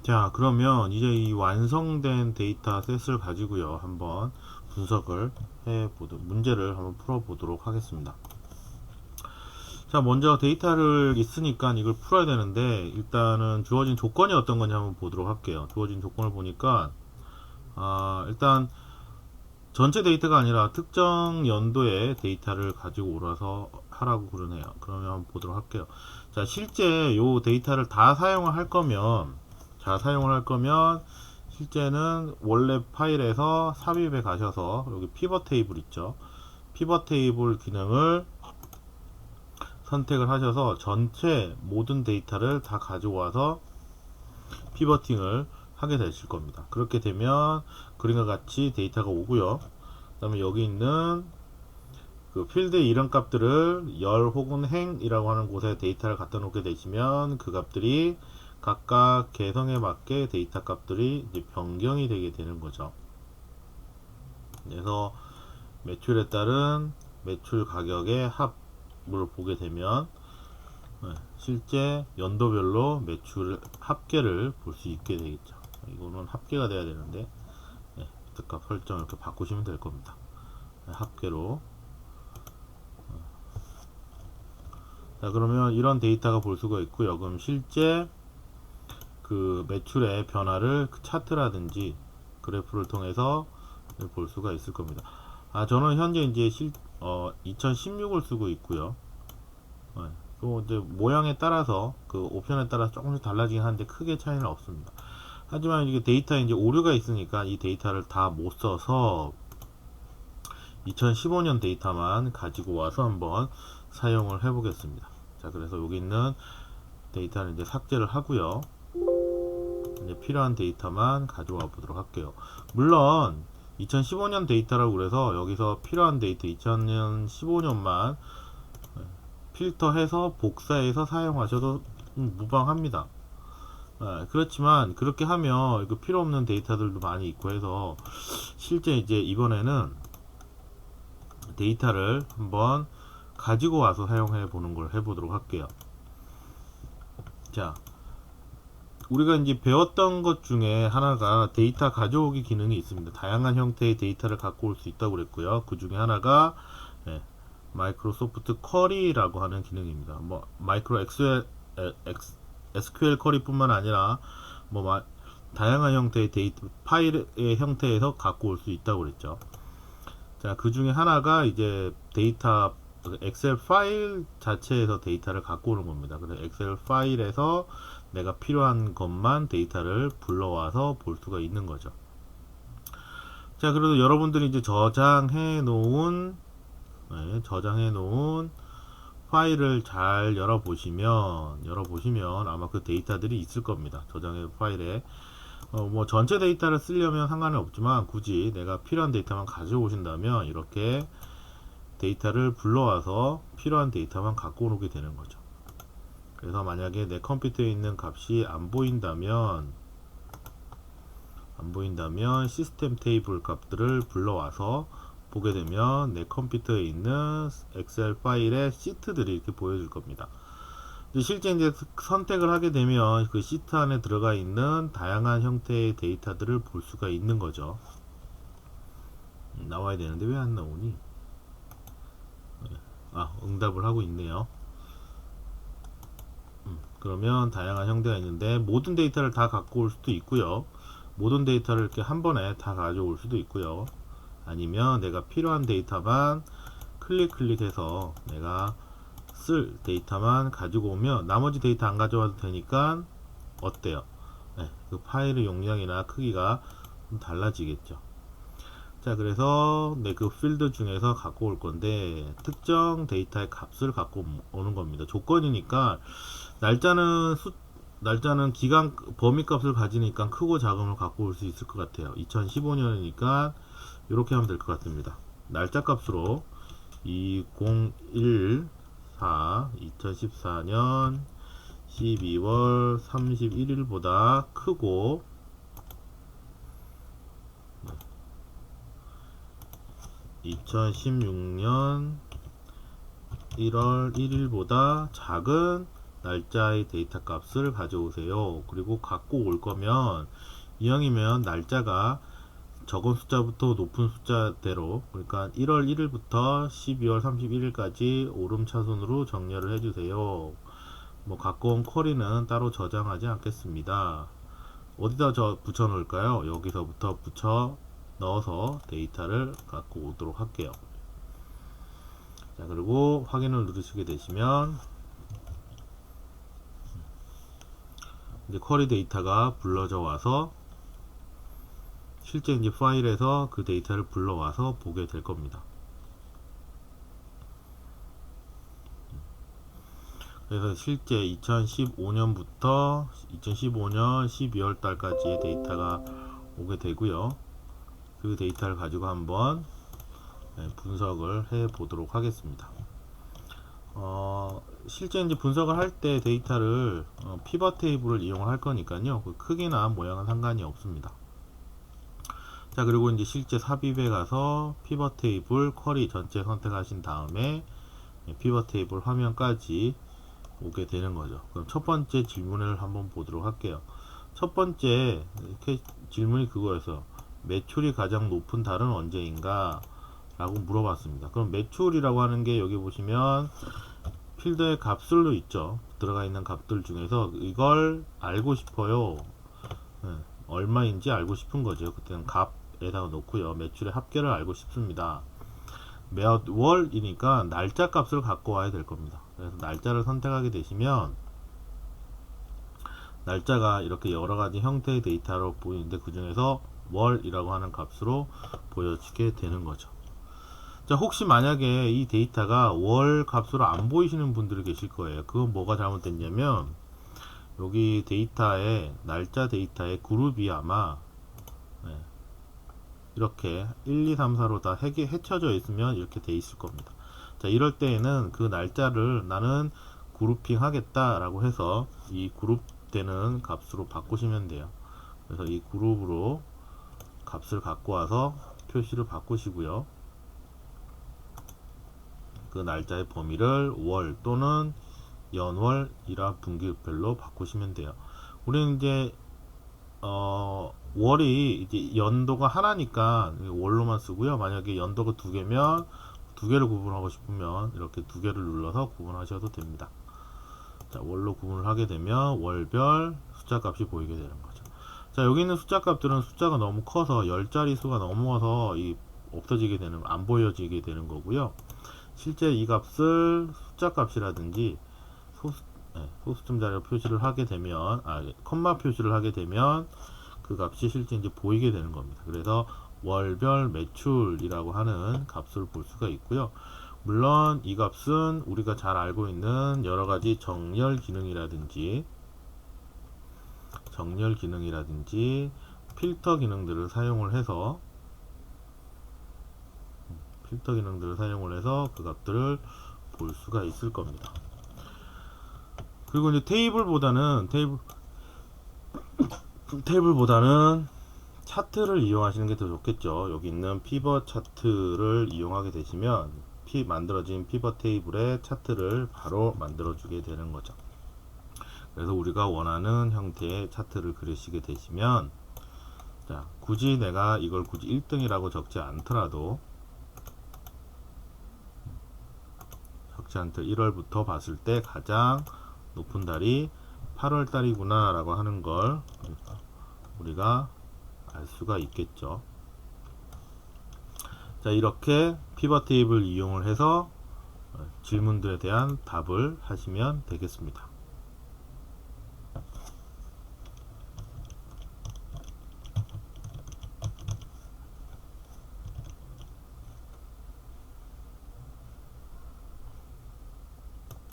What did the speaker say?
자, 그러면 이제 이 완성된 데이터 셋을 가지고요. 한번 분석을 문제를 한번 풀어보도록 하겠습니다. 자, 먼저 데이터를 있으니까 이걸 풀어야 되는데, 일단은 주어진 조건이 어떤 건지 한번 보도록 할게요. 주어진 조건을 보니까, 일단 전체 데이터가 아니라 특정 연도의 데이터를 가지고 오라서 하라고 그러네요. 그러면 한번 보도록 할게요. 자, 실제 요 데이터를 다 사용을 할 거면, 실제는 원래 파일에서 삽입에 가셔서 여기 피벗 테이블 있죠. 피벗 테이블 기능을 선택을 하셔서 전체 모든 데이터를 다 가져와서 피버팅을 하게 되실 겁니다. 그렇게 되면 그림과 같이 데이터가 오고요. 그 다음에 여기 있는 그 필드 이름 값들을 열 혹은 행이라고 하는 곳에 데이터를 갖다 놓게 되시면 그 값들이 각각 개성에 맞게 데이터 값들이 이제 변경이 되게 되는 거죠. 그래서 매출에 따른 매출 가격의 합을 보게 되면 실제 연도별로 매출 합계를 볼 수 있게 되겠죠. 이거는 합계가 돼야 되는데 값 설정을 이렇게 바꾸시면 될 겁니다. 합계로. 자, 그러면 이런 데이터가 볼 수가 있고요. 그럼 실제 그 매출의 변화를 그 차트라든지 그래프를 통해서 볼 수가 있을 겁니다. 저는 현재 이제 2016을 쓰고 있고요. 또 이제 모양에 따라서 그 옵션에 따라서 조금씩 달라지긴 하는데 크게 차이는 없습니다. 하지만 이게 데이터에 이제 오류가 있으니까 이 데이터를 다 못 써서 2015년 데이터만 가지고 와서 한번 사용을 해 보겠습니다. 자, 그래서 여기 있는 데이터를 이제 삭제를 하고요. 이제 필요한 데이터만 가져와 보도록 할게요. 물론 2015년 데이터라고 그래서 여기서 필요한 데이터 2015년만 필터해서 복사해서 사용하셔도 무방합니다. 그렇지만 그렇게 하면 필요 없는 데이터들도 많이 있고 해서 실제 이제 이번에는 데이터를 한번 가지고 와서 사용해 보는 걸 해보도록 할게요. 자, 우리가 이제 배웠던 것 중에 하나가 데이터 가져오기 기능이 있습니다. 다양한 형태의 데이터를 갖고 올 수 있다고 그랬고요. 그 중에 하나가 마이크로소프트 쿼리라고 하는 기능입니다. 뭐 마이크로 SQL 쿼리 뿐만 아니라 뭐 다양한 형태의 데이터 파일의 형태에서 갖고 올 수 있다고 그랬죠. 자, 그 중에 하나가 이제 데이터 엑셀 파일 자체에서 데이터를 갖고 오는 겁니다. 그래서 엑셀 파일에서 내가 필요한 것만 데이터를 불러와서 볼 수가 있는 거죠. 자, 그래도 여러분들이 이제 저장해 놓은 파일을 잘 열어보시면 아마 그 데이터들이 있을 겁니다. 저장해 파일에 뭐 전체 데이터를 쓰려면 상관은 없지만 굳이 내가 필요한 데이터만 가져오신다면 이렇게 데이터를 불러와서 필요한 데이터만 갖고 오게 되는 거죠. 그래서 만약에 내 컴퓨터에 있는 값이 안 보인다면 시스템 테이블 값들을 불러와서 보게 되면 내 컴퓨터에 있는 엑셀 파일의 시트들이 이렇게 보여질 겁니다. 실제 이제 선택을 하게 되면 그 시트 안에 들어가 있는 다양한 형태의 데이터들을 볼 수가 있는 거죠. 나와야 되는데 왜 안 나오니? 응답을 하고 있네요. 그러면 다양한 형태가 있는데 모든 데이터를 다 갖고 올 수도 있고요. 모든 데이터를 이렇게 한 번에 다 가져올 수도 있고요. 아니면 내가 필요한 데이터만 클릭해서 내가 쓸 데이터만 가지고 오면 나머지 데이터 안 가져와도 되니까 어때요? 그 파일의 용량이나 크기가 좀 달라지겠죠. 자, 그래서 그 필드 중에서 갖고 올 건데 특정 데이터의 값을 갖고 오는 겁니다. 조건이니까 날짜는 기간 범위 값을 가지니까 크고 작음을 갖고 올 수 있을 것 같아요. 2015년이니까 이렇게 하면 될 것 같습니다. 날짜 값으로 2014년 12월 31일보다 크고 2016년 1월 1일보다 작은 날짜의 데이터 값을 가져오세요. 그리고 갖고 올 거면 이왕이면 날짜가 적은 숫자부터 높은 숫자대로, 그러니까 1월 1일부터 12월 31일까지 오름차순으로 정렬을 해주세요. 뭐 갖고 온 쿼리는 따로 저장하지 않겠습니다. 어디다 붙여 놓을까요? 여기서부터 붙여 넣어서 데이터를 갖고 오도록 할게요. 자, 그리고 확인을 누르시게 되시면 이제 쿼리 데이터가 불러져 와서 실제 이제 파일에서 그 데이터를 불러와서 보게 될 겁니다. 그래서 실제 2015년부터 2015년 12월 달까지의 데이터가 오게 되고요. 그 데이터를 가지고 한번 분석을 해 보도록 하겠습니다. 실제 이제 분석을 할 때 데이터를 피벗 테이블을 이용할 거니까요. 그 크기나 모양은 상관이 없습니다. 자, 그리고 이제 실제 삽입에 가서 피벗 테이블 쿼리 전체 선택하신 다음에 피벗 테이블 화면까지 오게 되는 거죠. 그럼 첫 번째 질문을 한번 보도록 할게요. 첫 번째 질문이 그거여서 매출이 가장 높은 달은 언제인가 라고 물어봤습니다. 그럼 매출이라고 하는 게 여기 보시면 필드의 값들로 있죠. 들어가 있는 값들 중에서 이걸 알고 싶어요. 얼마인지 알고 싶은 거죠. 그때는 값에다가 놓고요. 매출의 합계를 알고 싶습니다. 몇 월이니까 날짜 값을 갖고 와야 될 겁니다. 그래서 날짜를 선택하게 되시면 날짜가 이렇게 여러가지 형태의 데이터로 보이는데 그 중에서 월이라고 하는 값으로 보여지게 되는 거죠. 자, 혹시 만약에 이 데이터가 월 값으로 안 보이시는 분들이 계실 거예요. 그건 뭐가 잘못됐냐면 여기 데이터에 날짜 데이터의 그룹이 아마 이렇게 1, 2, 3, 4로 다 헤쳐져 있으면 이렇게 돼 있을 겁니다. 자, 이럴 때에는 그 날짜를 나는 그룹핑 하겠다 라고 해서 이 그룹되는 값으로 바꾸시면 돼요. 그래서 이 그룹으로 값을 갖고 와서 표시를 바꾸시고요. 그 날짜의 범위를 월 또는 연월이라 분기별로 바꾸시면 돼요. 우리는 이제 월이 이제 연도가 하나니까 월로만 쓰고요. 만약에 연도가 두 개면 두 개를 구분하고 싶으면 이렇게 두 개를 눌러서 구분하셔도 됩니다. 자, 월로 구분을 하게 되면 월별 숫자 값이 보이게 되는 거죠. 자, 여기 있는 숫자 값들은 숫자가 너무 커서 10자리 수가 넘어서 없어지게 되는, 안 보여지게 되는 거고요. 실제 이 값을 숫자 값이라든지 소수점 자리로 표시를 하게 되면, 컴마 표시를 하게 되면 그 값이 실제 이제 보이게 되는 겁니다. 그래서 월별 매출이라고 하는 값을 볼 수가 있고요. 물론 이 값은 우리가 잘 알고 있는 여러가지 정렬 기능이라든지 필터 기능들을 사용을 해서 그 값들을 볼 수가 있을 겁니다. 그리고 이제 테이블보다는 차트를 이용하시는 게 더 좋겠죠. 여기 있는 피벗 차트를 이용하게 되시면 만들어진 피벗 테이블의 차트를 바로 만들어 주게 되는 거죠. 그래서 우리가 원하는 형태의 차트를 그리시게 되시면, 자, 굳이 내가 이걸 1등이라고 적지 않더라도 1월부터 봤을 때 가장 높은 달이 8월 달이구나 라고 하는 걸 우리가 알 수가 있겠죠. 자, 이렇게 피벗 테이블 이용을 해서 질문들에 대한 답을 하시면 되겠습니다.